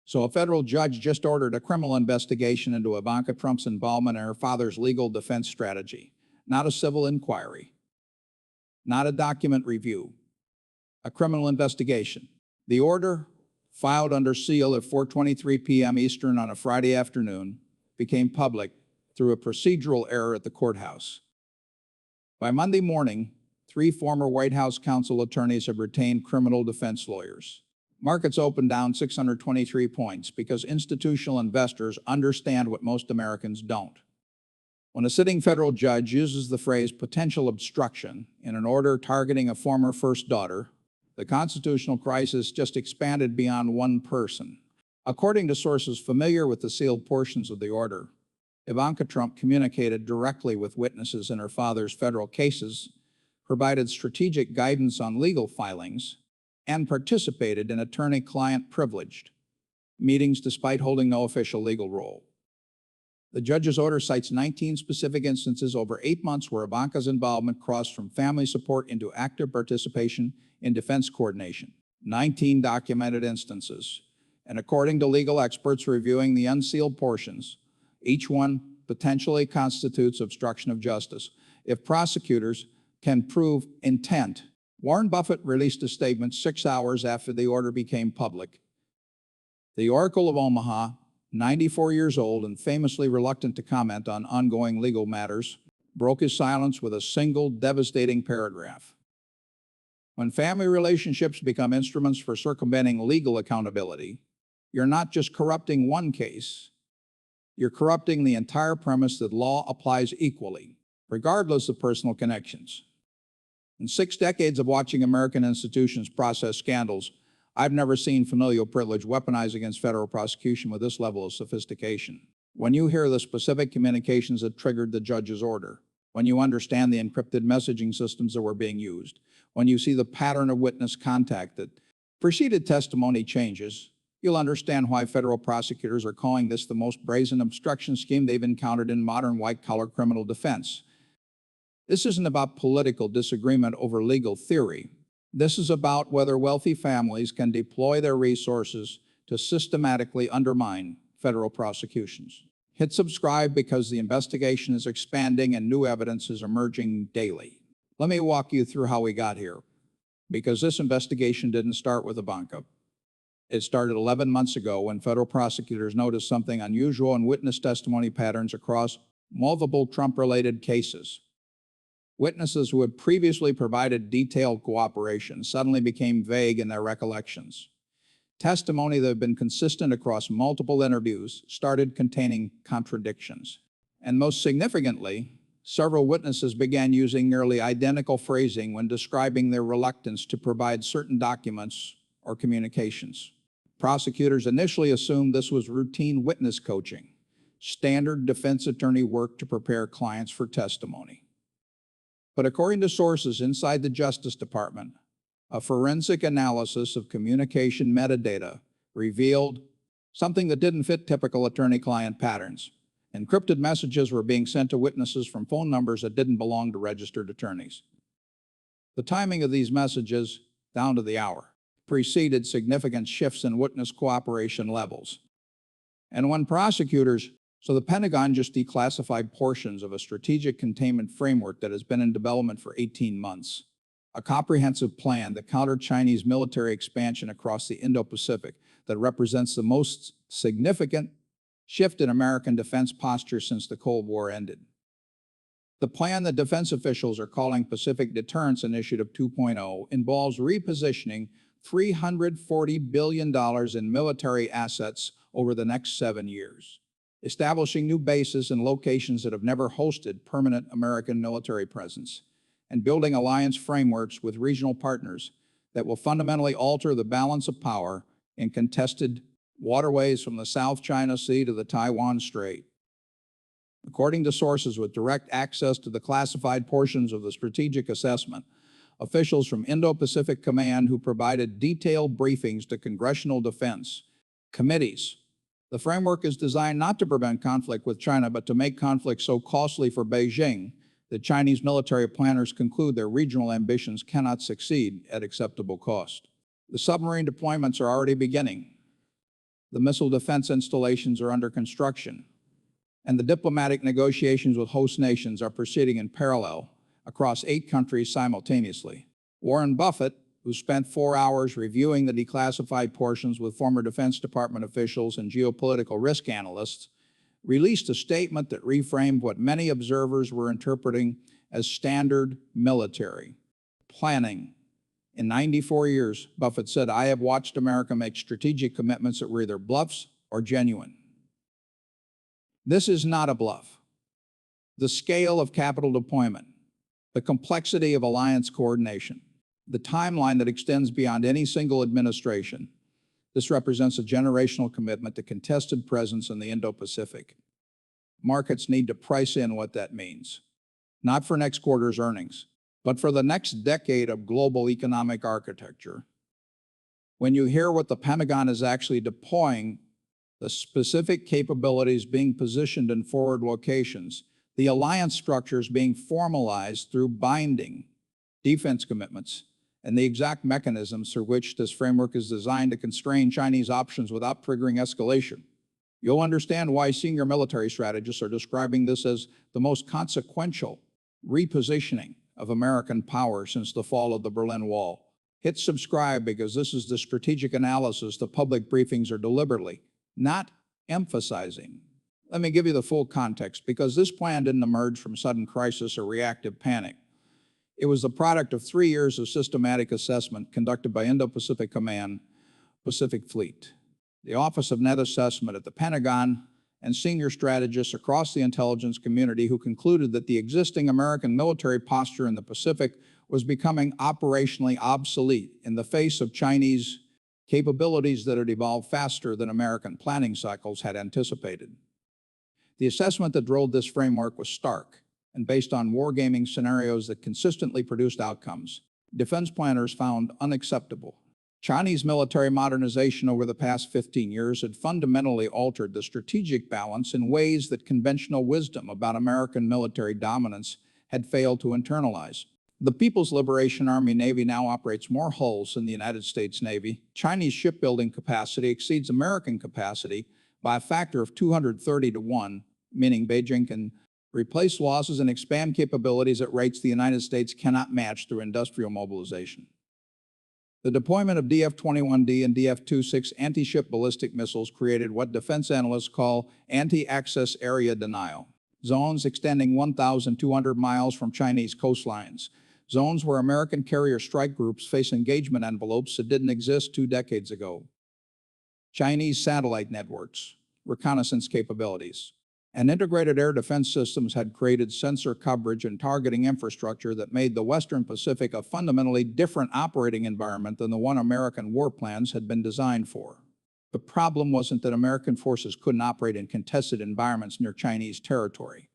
So a federal judge just ordered a criminal investigation into Ivanka Trump's involvement in her father's legal defense strategy. Not a civil inquiry, not a document review, a criminal investigation. The order, filed under seal at 4:23 p.m. Eastern on a Friday afternoon, became public through a procedural error at the courthouse. By Monday morning, 3 former White House counsel attorneys have retained criminal defense lawyers. Markets opened down 623 points because institutional investors understand what most Americans don't. When a sitting federal judge uses the phrase potential obstruction in an order targeting a former first daughter, the constitutional crisis just expanded beyond one person. According to sources familiar with the sealed portions of the order, Ivanka Trump communicated directly with witnesses in her father's federal cases, provided strategic guidance on legal filings, and participated in attorney-client privileged meetings despite holding no official legal role. The judge's order cites 19 specific instances over 8 months where Ivanka's involvement crossed from family support into active participation in defense coordination. 19 documented instances. And according to legal experts reviewing the unsealed portions, each one potentially constitutes obstruction of justice if prosecutors can prove intent. Warren Buffett released a statement 6 hours after the order became public. The Oracle of Omaha, 94 years old and famously reluctant to comment on ongoing legal matters, broke his silence with a single devastating paragraph. When family relationships become instruments for circumventing legal accountability, you're not just corrupting one case, you're corrupting the entire premise that law applies equally, regardless of personal connections. In 6 decades of watching American institutions process scandals, I've never seen familial privilege weaponized against federal prosecution with this level of sophistication. When you hear the specific communications that triggered the judge's order, when you understand the encrypted messaging systems that were being used, when you see the pattern of witness contact that preceded testimony changes, you'll understand why federal prosecutors are calling this the most brazen obstruction scheme they've encountered in modern white-collar criminal defense. This isn't about political disagreement over legal theory. This is about whether wealthy families can deploy their resources to systematically undermine federal prosecutions. Hit subscribe because the investigation is expanding and new evidence is emerging daily. Let me walk you through how we got here, because this investigation didn't start with Ivanka. It started 11 months ago when federal prosecutors noticed something unusual in witness testimony patterns across multiple Trump-related cases. Witnesses who had previously provided detailed cooperation suddenly became vague in their recollections. Testimony that had been consistent across multiple interviews started containing contradictions. And most significantly, several witnesses began using nearly identical phrasing when describing their reluctance to provide certain documents or communications. Prosecutors initially assumed this was routine witness coaching, standard defense attorney work to prepare clients for testimony. But according to sources inside the Justice Department, a forensic analysis of communication metadata revealed something that didn't fit typical attorney-client patterns. Encrypted messages were being sent to witnesses from phone numbers that didn't belong to registered attorneys. The timing of these messages, down to the hour, preceded significant shifts in witness cooperation levels. And when So the Pentagon just declassified portions of a strategic containment framework that has been in development for 18 months. A comprehensive plan that countered Chinese military expansion across the Indo-Pacific that represents the most significant shift in American defense posture since the Cold War ended. The plan that defense officials are calling Pacific Deterrence Initiative 2.0 involves repositioning $340 billion in military assets over the next 7 years. Establishing new bases in locations that have never hosted permanent American military presence, and building alliance frameworks with regional partners that will fundamentally alter the balance of power in contested waterways from the South China Sea to the Taiwan Strait. According to sources with direct access to the classified portions of the strategic assessment, officials from Indo-Pacific Command who provided detailed briefings to congressional defense committees. The framework is designed not to prevent conflict with China, but to make conflict so costly for Beijing that Chinese military planners conclude their regional ambitions cannot succeed at acceptable cost. The submarine deployments are already beginning. The missile defense installations are under construction, and the diplomatic negotiations with host nations are proceeding in parallel across 8 countries simultaneously. Warren Buffett, who spent 4 hours reviewing the declassified portions with former Defense Department officials and geopolitical risk analysts, released a statement that reframed what many observers were interpreting as standard military planning. In 94 years, Buffett said, "I have watched America make strategic commitments that were either bluffs or genuine." This is not a bluff. The scale of capital deployment, the complexity of alliance coordination, the timeline that extends beyond any single administration. This represents a generational commitment to contested presence in the Indo-Pacific. Markets need to price in what that means, not for next quarter's earnings, but for the next decade of global economic architecture. When you hear what the Pentagon is actually deploying, the specific capabilities being positioned in forward locations, the alliance structures being formalized through binding defense commitments, and the exact mechanisms through which this framework is designed to constrain Chinese options without triggering escalation, you'll understand why senior military strategists are describing this as the most consequential repositioning of American power since the fall of the Berlin Wall. Hit subscribe, because this is the strategic analysis the public briefings are deliberately not emphasizing. Let me give you the full context, because this plan didn't emerge from sudden crisis or reactive panic. It was the product of 3 years of systematic assessment conducted by Indo-Pacific Command, Pacific Fleet, the Office of Net Assessment at the Pentagon, and senior strategists across the intelligence community who concluded that the existing American military posture in the Pacific was becoming operationally obsolete in the face of Chinese capabilities that had evolved faster than American planning cycles had anticipated. The assessment that drove this framework was stark and based on wargaming scenarios that consistently produced outcomes defense planners found unacceptable. Chinese military modernization over the past 15 years had fundamentally altered the strategic balance in ways that conventional wisdom about American military dominance had failed to internalize. The People's Liberation Army Navy now operates more hulls than the United States Navy. Chinese shipbuilding capacity exceeds American capacity by a factor of 230 to 1, meaning Beijing can replace losses and expand capabilities at rates the United States cannot match through industrial mobilization. The deployment of DF-21D and DF-26 anti-ship ballistic missiles created what defense analysts call anti-access area denial. Zones extending 1,200 miles from Chinese coastlines. Zones where American carrier strike groups face engagement envelopes that didn't exist 2 decades ago. Chinese satellite networks, reconnaissance capabilities, and integrated air defense systems had created sensor coverage and targeting infrastructure that made the Western Pacific a fundamentally different operating environment than the one American war plans had been designed for. The problem wasn't that American forces couldn't operate in contested environments near Chinese territory.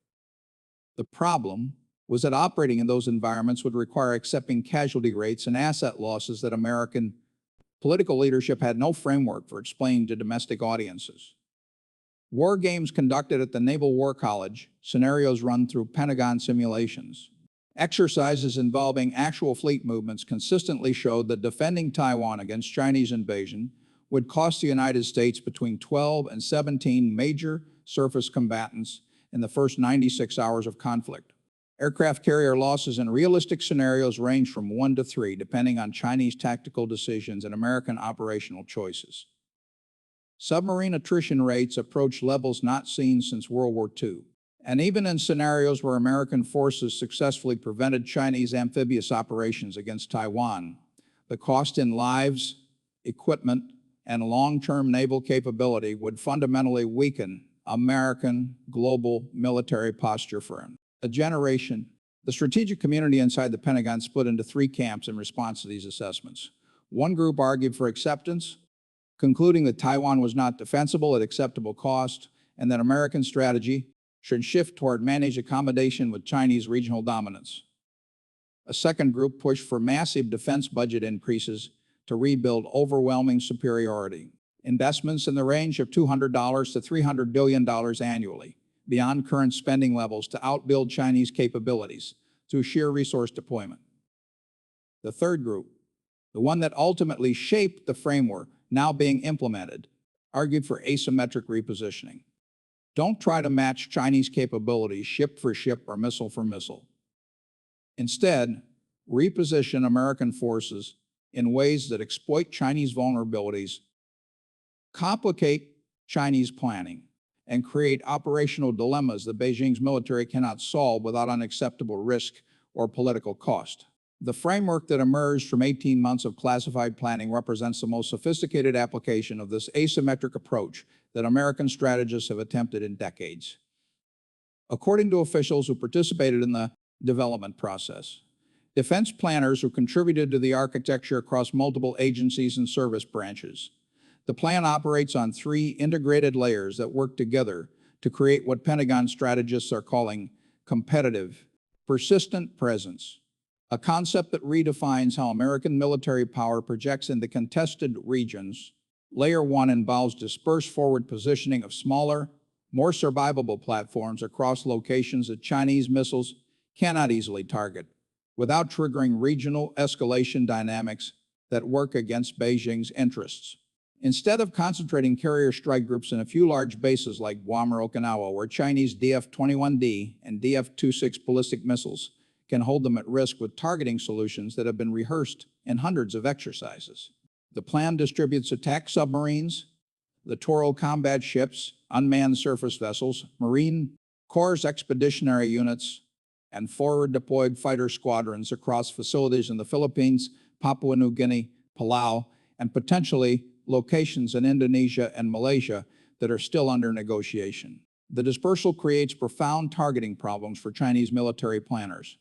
The problem was that operating in those environments would require accepting casualty rates and asset losses that American political leadership had no framework for explaining to domestic audiences. War games conducted at the Naval War College, scenarios run through Pentagon simulations. Exercises involving actual fleet movements consistently showed that defending Taiwan against Chinese invasion would cost the United States between 12 and 17 major surface combatants in the first 96 hours of conflict. Aircraft carrier losses in realistic scenarios range from 1 to 3, depending on Chinese tactical decisions and American operational choices. Submarine attrition rates approach levels not seen since World War II. And even in scenarios where American forces successfully prevented Chinese amphibious operations against Taiwan, the cost in lives, equipment, and long-term naval capability would fundamentally weaken American global military posture for a generation. The strategic community inside the Pentagon split into 3 camps in response to these assessments. One group argued for acceptance, concluding that Taiwan was not defensible at acceptable cost and that American strategy should shift toward managed accommodation with Chinese regional dominance. A second group pushed for massive defense budget increases to rebuild overwhelming superiority. Investments in the range of $200 to $300 billion annually, beyond current spending levels, to outbuild Chinese capabilities through sheer resource deployment. The third group, the one that ultimately shaped the framework now being implemented, argued for asymmetric repositioning. Don't try to match Chinese capabilities ship for ship or missile for missile. Instead, reposition American forces in ways that exploit Chinese vulnerabilities, complicate Chinese planning, and create operational dilemmas that Beijing's military cannot solve without unacceptable risk or political cost. The framework that emerged from 18 months of classified planning represents the most sophisticated application of this asymmetric approach that American strategists have attempted in decades. According to officials who participated in the development process, defense planners who contributed to the architecture across multiple agencies and service branches, the plan operates on 3 integrated layers that work together to create what Pentagon strategists are calling competitive, persistent presence, a concept that redefines how American military power projects into contested regions. Layer 1 involves dispersed forward positioning of smaller, more survivable platforms across locations that Chinese missiles cannot easily target, without triggering regional escalation dynamics that work against Beijing's interests. Instead of concentrating carrier strike groups in a few large bases like Guam or Okinawa, where Chinese DF-21D and DF-26 ballistic missiles can hold them at risk with targeting solutions that have been rehearsed in hundreds of exercises. The plan distributes attack submarines, littoral combat ships, unmanned surface vessels, Marine Corps expeditionary units, and forward-deployed fighter squadrons across facilities in the Philippines, Papua New Guinea, Palau, and potentially locations in Indonesia and Malaysia that are still under negotiation. The dispersal creates profound targeting problems for Chinese military planners.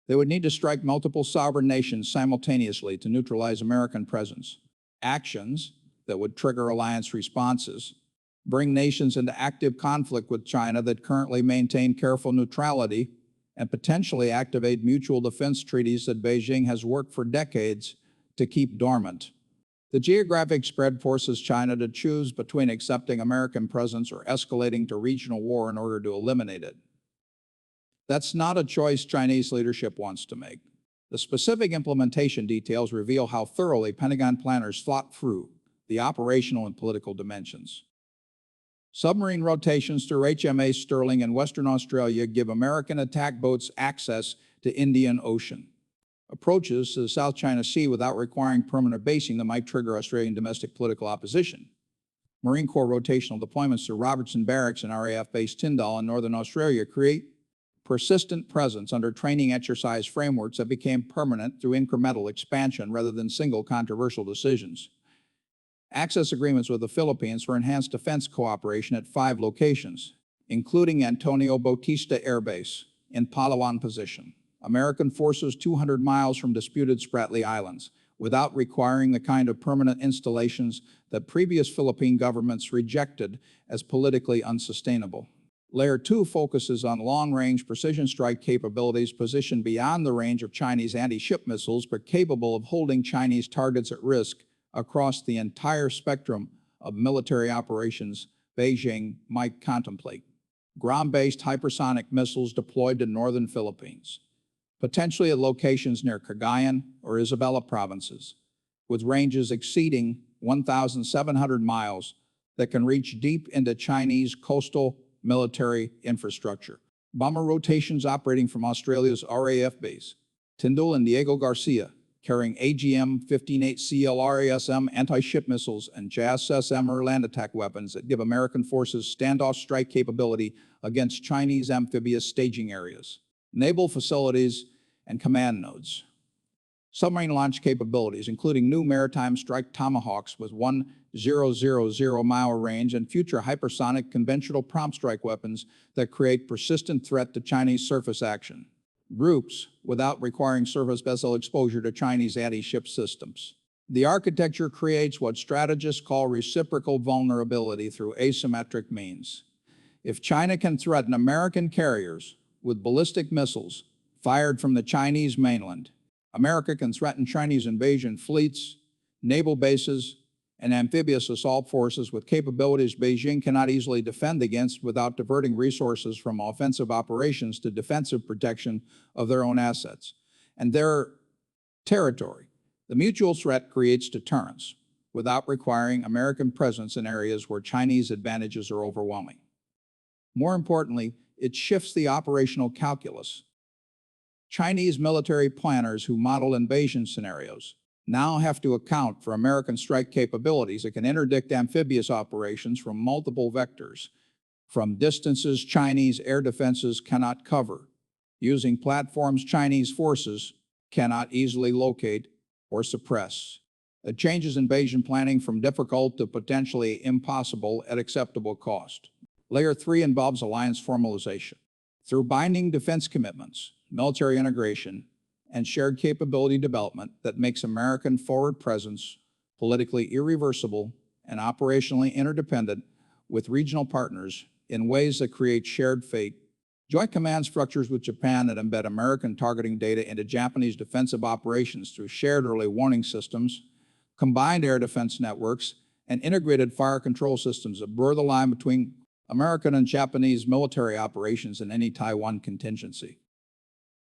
They would need to strike multiple sovereign nations simultaneously to neutralize American presence. Actions that would trigger alliance responses, bring nations into active conflict with China that currently maintain careful neutrality, and potentially activate mutual defense treaties that Beijing has worked for decades to keep dormant. The geographic spread forces China to choose between accepting American presence or escalating to regional war in order to eliminate it. That's not a choice Chinese leadership wants to make. The specific implementation details reveal how thoroughly Pentagon planners thought through the operational and political dimensions. Submarine rotations through HMAS Sterling in Western Australia give American attack boats access to Indian Ocean. Approaches to the South China Sea without requiring permanent basing that might trigger Australian domestic political opposition. Marine Corps rotational deployments to Robertson Barracks and RAF Base Tyndall in Northern Australia create persistent presence under training exercise frameworks that became permanent through incremental expansion rather than single controversial decisions. Access agreements with the Philippines for enhanced defense cooperation at 5 locations, including Antonio Bautista Air Base in Palawan position. American forces 200 miles from disputed Spratly Islands, without requiring the kind of permanent installations that previous Philippine governments rejected as politically unsustainable. Layer 2 focuses on long-range precision strike capabilities positioned beyond the range of Chinese anti-ship missiles, but capable of holding Chinese targets at risk across the entire spectrum of military operations Beijing might contemplate. Ground-based hypersonic missiles deployed to northern Philippines, potentially at locations near Cagayan or Isabela provinces, with ranges exceeding 1,700 miles that can reach deep into Chinese coastal military infrastructure. Bomber rotations operating from Australia's RAF base, Tyndall and Diego Garcia, carrying AGM-15-8 CLRASM anti-ship missiles and JASSM land attack weapons that give American forces standoff strike capability against Chinese amphibious staging areas, naval facilities, and command nodes. Submarine launch capabilities, including new maritime strike Tomahawks with 1,000-mile range and future hypersonic conventional prompt strike weapons that create persistent threat to Chinese surface action. Groups without requiring surface vessel exposure to Chinese anti-ship systems. The architecture creates what strategists call reciprocal vulnerability through asymmetric means. If China can threaten American carriers with ballistic missiles fired from the Chinese mainland, America can threaten Chinese invasion fleets, naval bases, and amphibious assault forces with capabilities Beijing cannot easily defend against without diverting resources from offensive operations to defensive protection of their own assets and their territory. The mutual threat creates deterrence. without requiring American presence in areas where Chinese advantages are overwhelming. More importantly, it shifts the operational calculus. Chinese military planners who model invasion scenarios now have to account for American strike capabilities that can interdict amphibious operations from multiple vectors, from distances Chinese air defenses cannot cover, using platforms Chinese forces cannot easily locate or suppress. It changes invasion planning from difficult to potentially impossible at acceptable cost. Layer 3 involves alliance formalization. Through binding defense commitments, military integration, and shared capability development that makes American forward presence politically irreversible and operationally interdependent with regional partners in ways that create shared fate. Joint command structures with Japan that embed American targeting data into Japanese defensive operations through shared early warning systems, combined air defense networks, and integrated fire control systems that blur the line between American and Japanese military operations in any Taiwan contingency.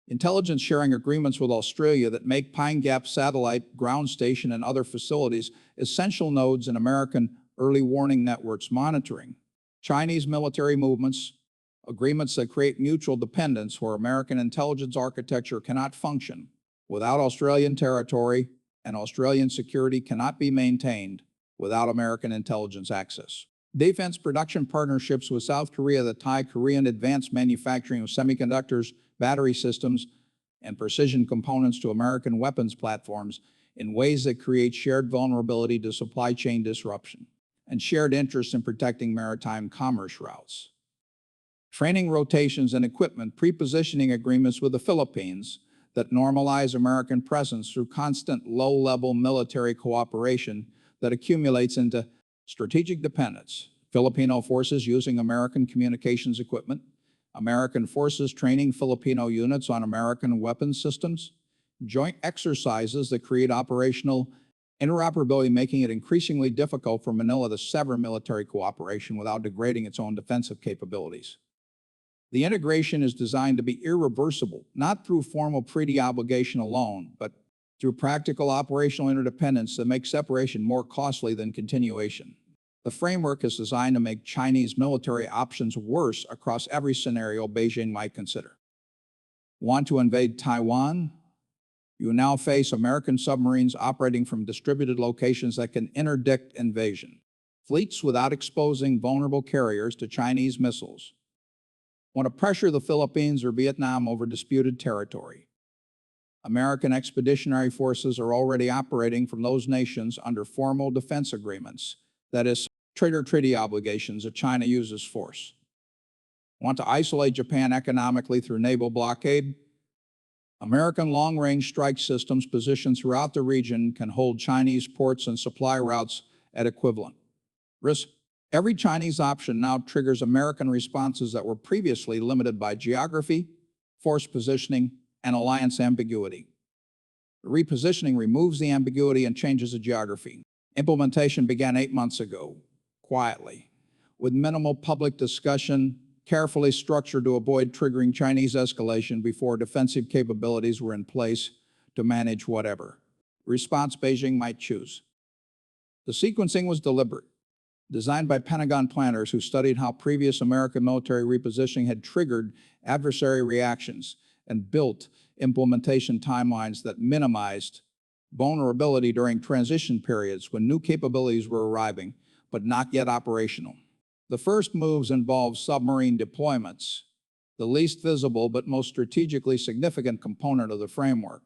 Intelligence sharing agreements with Australia that make Pine Gap Satellite Ground Station and other facilities essential nodes in American early warning networks monitoring. Chinese military movements, agreements that create mutual dependence where American intelligence architecture cannot function without Australian territory, and Australian security cannot be maintained without American intelligence access. Defense production partnerships with South Korea that tie Korean advanced manufacturing of semiconductors, battery systems, and precision components to American weapons platforms in ways that create shared vulnerability to supply chain disruption and shared interest in protecting maritime commerce routes. Training rotations and equipment pre-positioning agreements with the Philippines that normalize American presence through constant low-level military cooperation that accumulates into strategic dependence. Filipino forces using American communications equipment, American forces training Filipino units on American weapons systems, joint exercises that create operational interoperability, making it increasingly difficult for Manila to sever military cooperation without degrading its own defensive capabilities. The integration is designed to be irreversible, not through formal treaty obligation alone, but through practical operational interdependence that makes separation more costly than continuation. The framework is designed to make Chinese military options worse across every scenario Beijing might consider. Want to invade Taiwan? You now face American submarines operating from distributed locations that can interdict invasion. Fleets without exposing vulnerable carriers to Chinese missiles. Want to pressure the Philippines or Vietnam over disputed territory? American expeditionary forces are already operating from those nations under formal defense agreements, that is, trigger treaty obligations that China uses force. Want to isolate Japan economically through naval blockade? American long-range strike systems positioned throughout the region can hold Chinese ports and supply routes at equivalent risk. Every Chinese option now triggers American responses that were previously limited by geography, force positioning, and alliance ambiguity. The repositioning removes the ambiguity and changes the geography. Implementation began 8 months ago, quietly, with minimal public discussion, carefully structured to avoid triggering Chinese escalation before defensive capabilities were in place to manage whatever response Beijing might choose. The sequencing was deliberate, designed by Pentagon planners who studied how previous American military repositioning had triggered adversary reactions and built implementation timelines that minimized vulnerability during transition periods when new capabilities were arriving but not yet operational. The first moves involved submarine deployments, the least visible but most strategically significant component of the framework.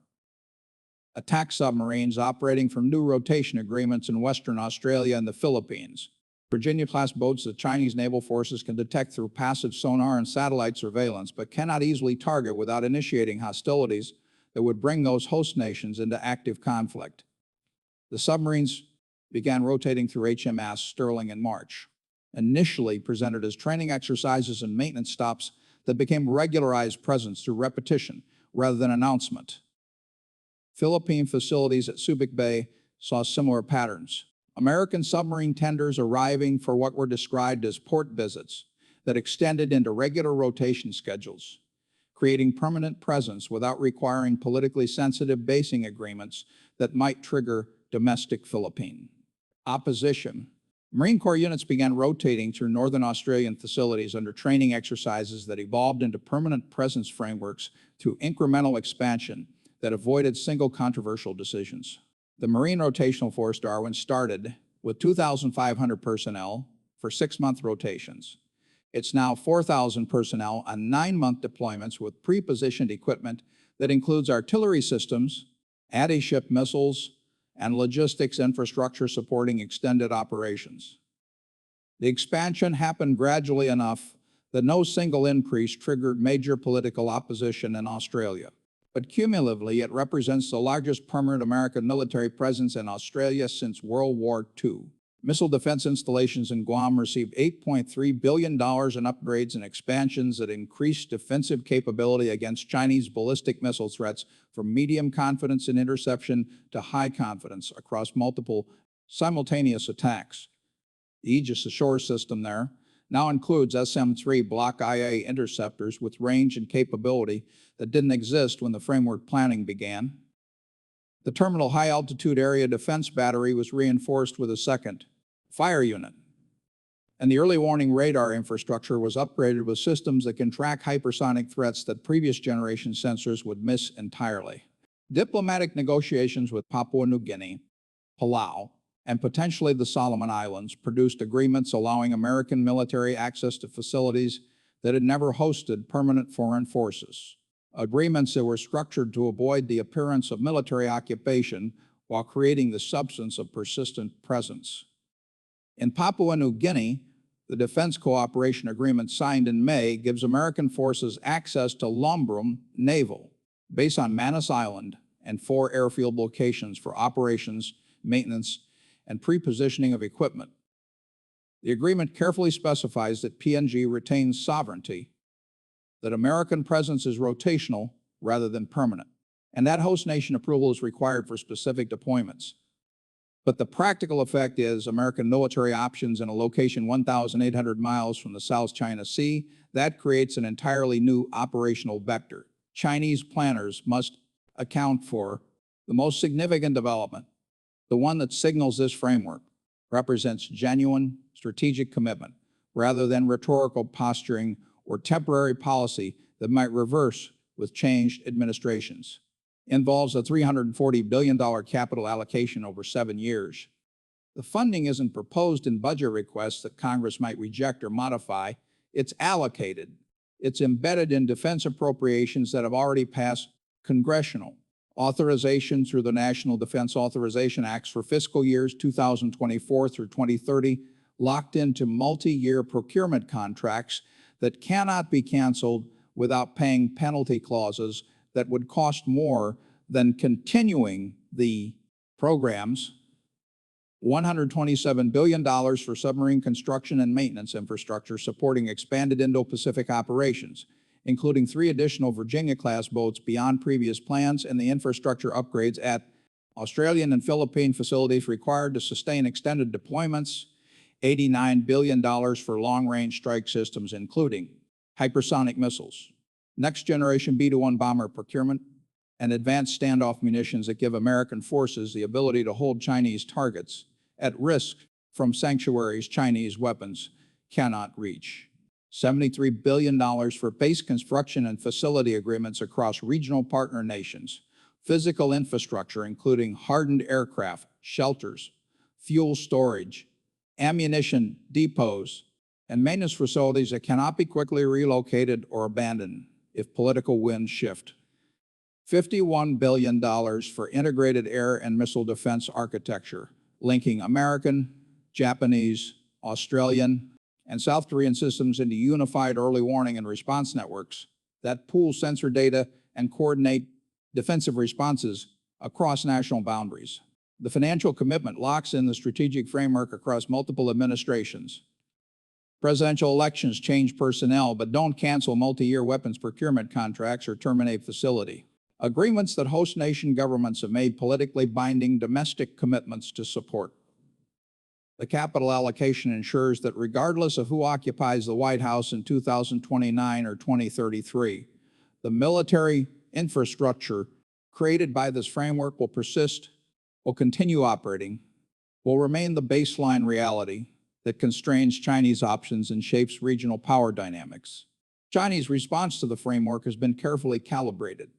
Attack submarines operating from new rotation agreements in Western Australia and the Philippines. Virginia-class boats that Chinese naval forces can detect through passive sonar and satellite surveillance, but cannot easily target without initiating hostilities that would bring those host nations into active conflict. The submarines began rotating through HMS Sterling in March, initially presented as training exercises and maintenance stops that became regularized presence through repetition rather than announcement. Philippine facilities at Subic Bay saw similar patterns. American submarine tenders arriving for what were described as port visits that extended into regular rotation schedules, creating permanent presence without requiring politically sensitive basing agreements that might trigger domestic Philippine Opposition. Marine Corps units began rotating through northern Australian facilities under training exercises that evolved into permanent presence frameworks through incremental expansion that avoided single controversial decisions. The Marine Rotational Force Darwin started with 2,500 personnel for 6-month rotations. It's now 4,000 personnel on 9-month deployments with pre-positioned equipment that includes artillery systems, anti-ship missiles, and logistics infrastructure supporting extended operations. The expansion happened gradually enough that no single increase triggered major political opposition in Australia. But cumulatively, it represents the largest permanent American military presence in Australia since World War II. Missile defense installations in Guam received $8.3 billion in upgrades and expansions that increased defensive capability against Chinese ballistic missile threats from medium confidence in interception to high confidence across multiple simultaneous attacks. The Aegis Ashore system there now includes SM-3 Block IA interceptors with range and capability that didn't exist when the framework planning began. The Terminal High Altitude Area Defense Battery was reinforced with a second fire unit, and the early warning radar infrastructure was upgraded with systems that can track hypersonic threats that previous generation sensors would miss entirely. Diplomatic negotiations with Papua New Guinea, Palau, and potentially the Solomon Islands produced agreements allowing American military access to facilities that had never hosted permanent foreign forces. Agreements that were structured to avoid the appearance of military occupation while creating the substance of persistent presence. In Papua New Guinea, the Defense Cooperation Agreement signed in May gives American forces access to Lombrum Naval Base on Manus Island and 4 airfield locations for operations, maintenance, and pre-positioning of equipment. The agreement carefully specifies that PNG retains sovereignty, that American presence is rotational rather than permanent, and that host nation approval is required for specific deployments. But the practical effect is American military options in a location 1,800 miles from the South China Sea. That creates an entirely new operational vector. Chinese planners must account for the most significant development. The one that signals this framework represents genuine strategic commitment rather than rhetorical posturing or temporary policy that might reverse with changed administrations. Involves a $340 billion capital allocation over 7 years. The funding isn't proposed in budget requests that Congress might reject or modify. It's allocated. It's embedded in defense appropriations that have already passed congressional authorization through the National Defense Authorization Acts for fiscal years 2024 through 2030, locked into multi-year procurement contracts that cannot be canceled without paying penalty clauses that would cost more than continuing the programs. $127 billion for submarine construction and maintenance infrastructure supporting expanded Indo-Pacific operations, including 3 additional Virginia-class boats beyond previous plans and the infrastructure upgrades at Australian and Philippine facilities required to sustain extended deployments, $89 billion for long-range strike systems, including hypersonic missiles, next-generation B-1 bomber procurement, and advanced standoff munitions that give American forces the ability to hold Chinese targets at risk from sanctuaries Chinese weapons cannot reach. $73 billion for base construction and facility agreements across regional partner nations, physical infrastructure including hardened aircraft, shelters, fuel storage, ammunition depots, and maintenance facilities that cannot be quickly relocated or abandoned if political winds shift. $51 billion for integrated air and missile defense architecture, linking American, Japanese, Australian, and South Korean systems into unified early warning and response networks that pool sensor data and coordinate defensive responses across national boundaries. The financial commitment locks in the strategic framework across multiple administrations. Presidential elections change personnel but don't cancel multi-year weapons procurement contracts or terminate facility. Agreements that host nation governments have made politically binding domestic commitments to support. The capital allocation ensures that regardless of who occupies the White House in 2029 or 2033, the military infrastructure created by this framework will persist, will continue operating, will will remain the baseline reality that constrains Chinese options and shapes regional power dynamics. Chinese response to the framework has been carefully calibrated.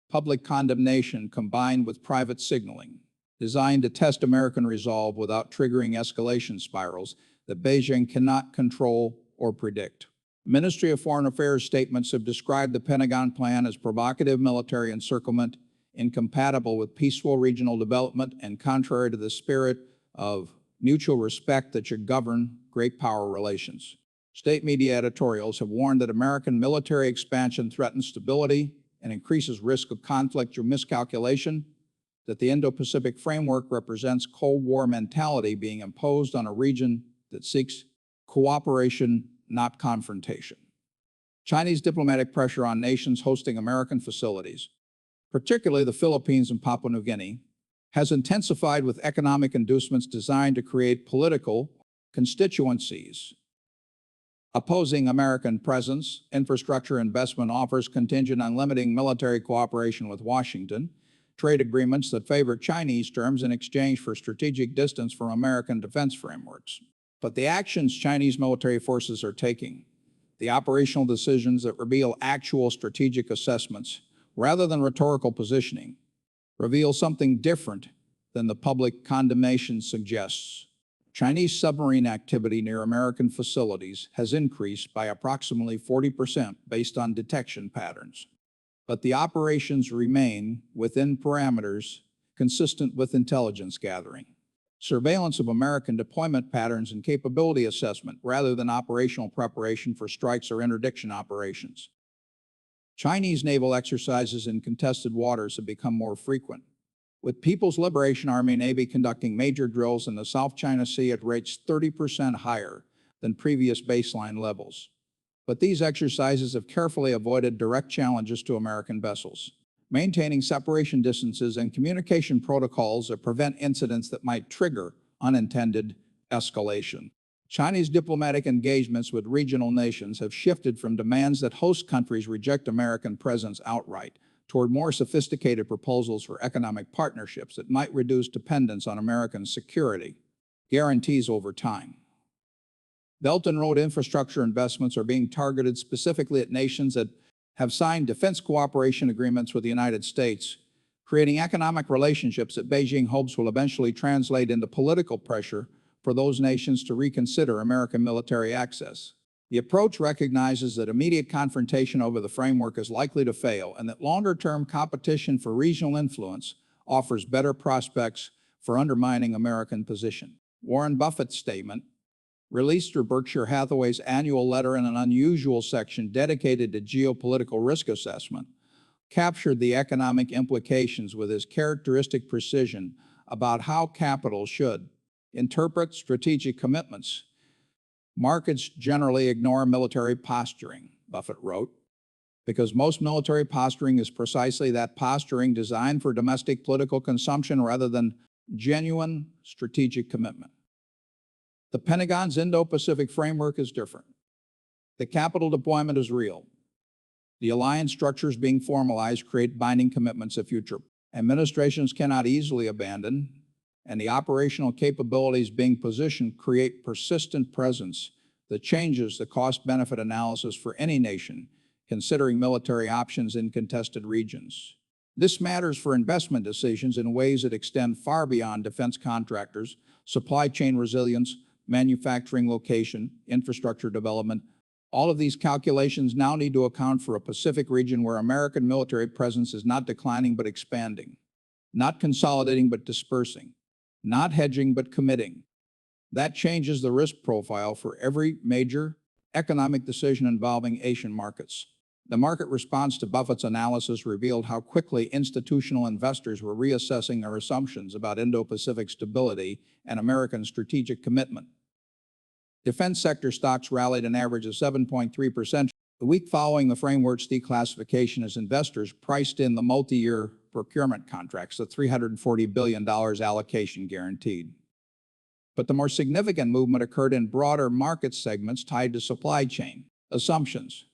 Public condemnation combined with private signaling, designed to test American resolve without triggering escalation spirals that Beijing cannot control or predict. Ministry of Foreign Affairs statements have described the Pentagon plan as provocative military encirclement, incompatible with peaceful regional development, and contrary to the spirit of mutual respect that should govern great power relations. State media editorials have warned that American military expansion threatens stability and increases risk of conflict through miscalculation, that the Indo-Pacific framework represents Cold War mentality being imposed on a region that seeks cooperation, not confrontation. Chinese diplomatic pressure on nations hosting American facilities, particularly the Philippines and Papua New Guinea, has intensified with economic inducements designed to create political constituencies opposing American presence. Infrastructure investment offers contingent on limiting military cooperation with Washington, trade agreements that favor Chinese terms in exchange for strategic distance from American defense frameworks. But the actions Chinese military forces are taking, the operational decisions that reveal actual strategic assessments rather than rhetorical positioning, reveal something different than the public condemnation suggests. Chinese submarine activity near American facilities has increased by approximately 40% based on detection patterns. But the operations remain within parameters consistent with intelligence gathering. Surveillance of American deployment patterns and capability assessment rather than operational preparation for strikes or interdiction operations. Chinese naval exercises in contested waters have become more frequent, with People's Liberation Army Navy conducting major drills in the South China Sea at rates 30% higher than previous baseline levels. But these exercises have carefully avoided direct challenges to American vessels, maintaining separation distances and communication protocols that prevent incidents that might trigger unintended escalation. Chinese diplomatic engagements with regional nations have shifted from demands that host countries reject American presence outright toward more sophisticated proposals for economic partnerships that might reduce dependence on American security guarantees over time. Belt and Road infrastructure investments are being targeted specifically at nations that have signed defense cooperation agreements with the United States, creating economic relationships that Beijing hopes will eventually translate into political pressure for those nations to reconsider American military access. The approach recognizes that immediate confrontation over the framework is likely to fail and that longer-term competition for regional influence offers better prospects for undermining American position. Warren Buffett's statement, released through Berkshire Hathaway's annual letter in an unusual section dedicated to geopolitical risk assessment, captured the economic implications with his characteristic precision about how capital should interpret strategic commitments. Markets generally ignore military posturing, Buffett wrote, because most military posturing is precisely that posturing designed for domestic political consumption rather than genuine strategic commitment. The Pentagon's Indo-Pacific framework is different. The capital deployment is real. The alliance structures being formalized create binding commitments of future administrations cannot easily abandon, and the operational capabilities being positioned create persistent presence that changes the cost-benefit analysis for any nation considering military options in contested regions. This matters for investment decisions in ways that extend far beyond defense contractors, supply chain resilience, manufacturing location, infrastructure development. All of these calculations now need to account for a Pacific region where American military presence is not declining but expanding, not consolidating but dispersing, not hedging but committing. That changes the risk profile for every major economic decision involving Asian markets. The market response to Buffett's analysis revealed how quickly institutional investors were reassessing their assumptions about Indo-Pacific stability and American strategic commitment. Defense sector stocks rallied an average of 7.3% the week following the framework's declassification as investors priced in the multi-year procurement contracts, the $340 billion allocation guaranteed. But the more significant movement occurred in broader market segments tied to supply chain assumptions.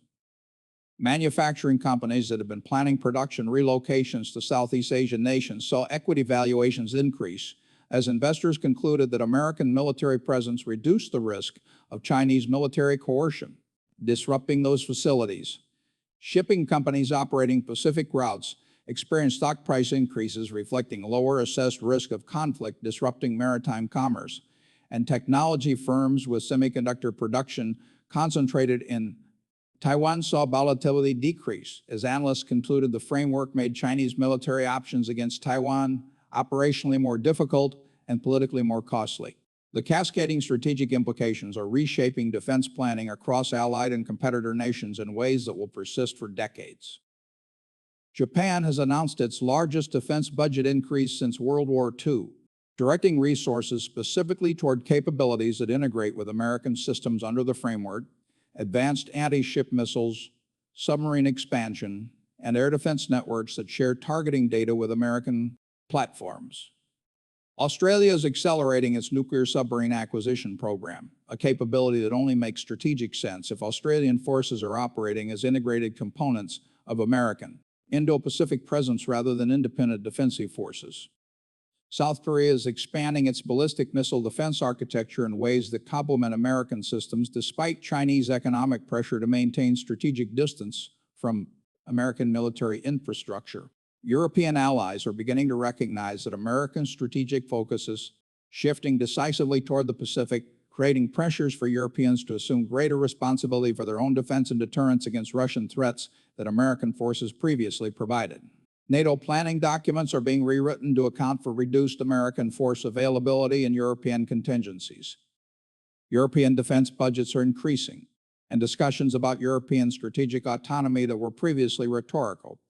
Manufacturing companies that have been planning production relocations to Southeast Asian nations saw equity valuations increase, as investors concluded that American military presence reduced the risk of Chinese military coercion, disrupting those facilities. Shipping companies operating Pacific routes experienced stock price increases reflecting lower assessed risk of conflict disrupting maritime commerce, and technology firms with semiconductor production concentrated in Taiwan saw volatility decrease as analysts concluded the framework made Chinese military options against Taiwan operationally more difficult and politically more costly. The cascading strategic implications are reshaping defense planning across allied and competitor nations in ways that will persist for decades. Japan has announced its largest defense budget increase since World War II, directing resources specifically toward capabilities that integrate with American systems under the framework, advanced anti-ship missiles, submarine expansion, and air defense networks that share targeting data with American platforms. Australia is accelerating its nuclear submarine acquisition program, a capability that only makes strategic sense if Australian forces are operating as integrated components of American Indo-Pacific presence rather than independent defensive forces. South Korea is expanding its ballistic missile defense architecture in ways that complement American systems despite Chinese economic pressure to maintain strategic distance from American military infrastructure. European allies are beginning to recognize that American strategic focus is shifting decisively toward the Pacific, creating pressures for Europeans to assume greater responsibility for their own defense and deterrence against Russian threats that American forces previously provided. NATO planning documents are being rewritten to account for reduced American force availability and European contingencies. European defense budgets are increasing, and discussions about European strategic autonomy that were previously rhetorical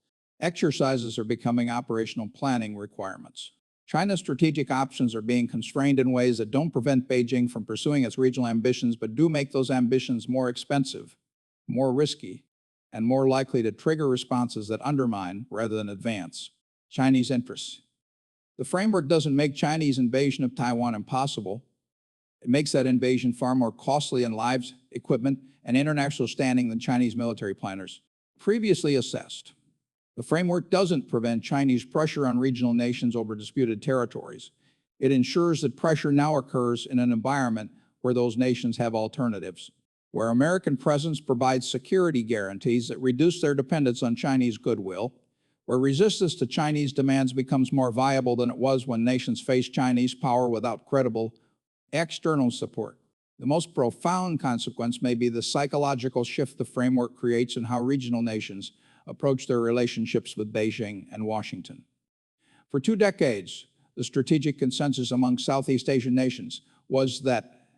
exercises are becoming operational planning requirements. China's strategic options are being constrained in ways that don't prevent Beijing from pursuing its regional ambitions, but do make those ambitions more expensive, more risky, and more likely to trigger responses that undermine rather than advance Chinese interests. The framework doesn't make Chinese invasion of Taiwan impossible. It makes that invasion far more costly in lives, equipment, and international standing than Chinese military planners previously assessed. The framework doesn't prevent Chinese pressure on regional nations over disputed territories. It ensures that pressure now occurs in an environment where those nations have alternatives, where American presence provides security guarantees that reduce their dependence on Chinese goodwill, where resistance to Chinese demands becomes more viable than it was when nations faced Chinese power without credible external support. The most profound consequence may be the psychological shift the framework creates in how regional nations approach their relationships with Beijing and Washington. For 2 decades, the strategic consensus among Southeast Asian nations was that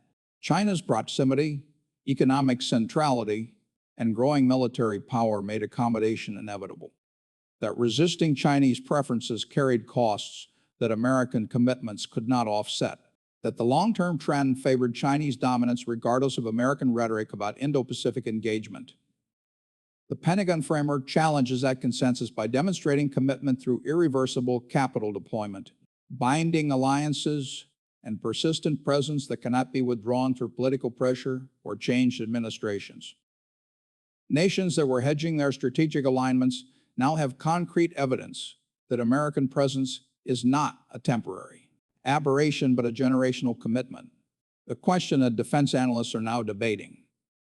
China's proximity, economic centrality, and growing military power made accommodation inevitable, that resisting Chinese preferences carried costs that American commitments could not offset, that the long-term trend favored Chinese dominance regardless of American rhetoric about Indo-Pacific engagement. The Pentagon framework challenges that consensus by demonstrating commitment through irreversible capital deployment, binding alliances, and persistent presence that cannot be withdrawn through political pressure or changed administrations. Nations that were hedging their strategic alignments now have concrete evidence that American presence is not a temporary aberration but a generational commitment. The question that defense analysts are now debating,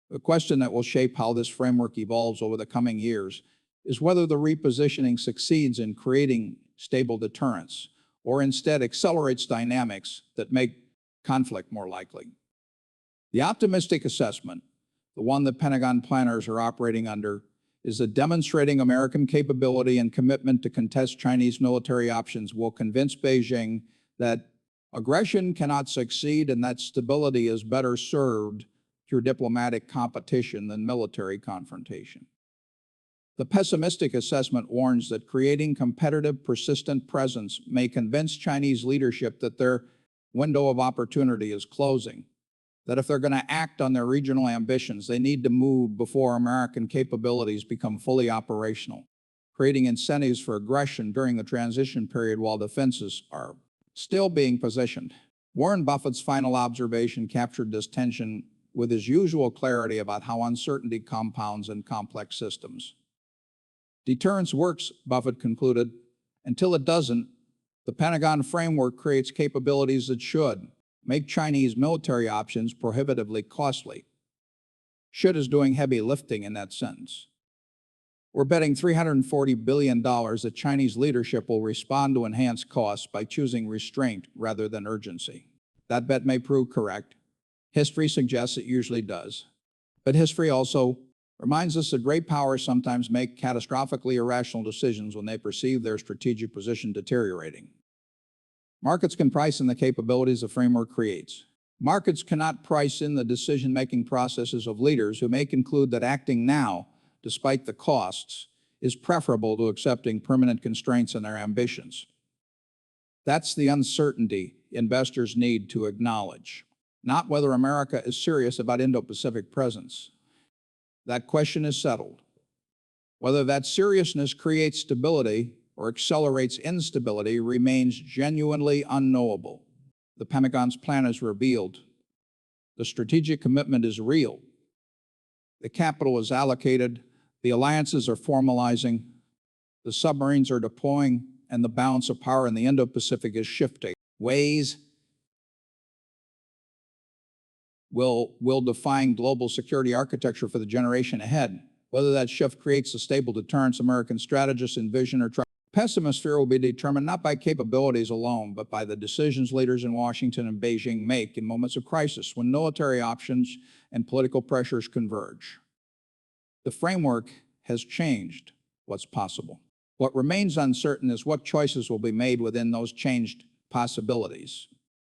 the question that will shape how this framework evolves over the coming years, is whether the repositioning succeeds in creating stable deterrence or instead accelerates dynamics that make conflict more likely. The optimistic assessment, the one that Pentagon planners are operating under, is that demonstrating American capability and commitment to contest Chinese military options will convince Beijing that aggression cannot succeed and that stability is better served through diplomatic competition than military confrontation. The pessimistic assessment warns that creating competitive, persistent presence may convince Chinese leadership that their window of opportunity is closing, that if they're going to act on their regional ambitions, they need to move before American capabilities become fully operational, creating incentives for aggression during the transition period while defenses are still being positioned. Warren Buffett's final observation captured this tension with his usual clarity about how uncertainty compounds in complex systems. Deterrence works, Buffett concluded, until it doesn't, The Pentagon framework creates capabilities that should make Chinese military options prohibitively costly. Should is doing heavy lifting in that sentence. We're betting $340 billion that Chinese leadership will respond to enhanced costs by choosing restraint rather than urgency. That bet may prove correct. History suggests it usually does. But history also reminds us that great powers sometimes make catastrophically irrational decisions when they perceive their strategic position deteriorating. Markets can price in the capabilities the framework creates. Markets cannot price in the decision-making processes of leaders who may conclude that acting now, despite the costs, is preferable to accepting permanent constraints in their ambitions. That's the uncertainty investors need to acknowledge, not whether America is serious about Indo-Pacific presence. That question is settled. Whether that seriousness creates stability or accelerates instability remains genuinely unknowable. The Pentagon's plan is revealed. The strategic commitment is real. The capital is allocated. The alliances are formalizing. The submarines are deploying, and the balance of power in the Indo-Pacific is shifting. Ways will define global security architecture for the generation ahead. Whether that shift creates the stable deterrence American strategists envision or try. Pessimist fear will be determined not by capabilities alone, but by the decisions leaders in Washington and Beijing make in moments of crisis, when military options and political pressures converge. The framework has changed what's possible. What remains uncertain is what choices will be made within those changed possibilities.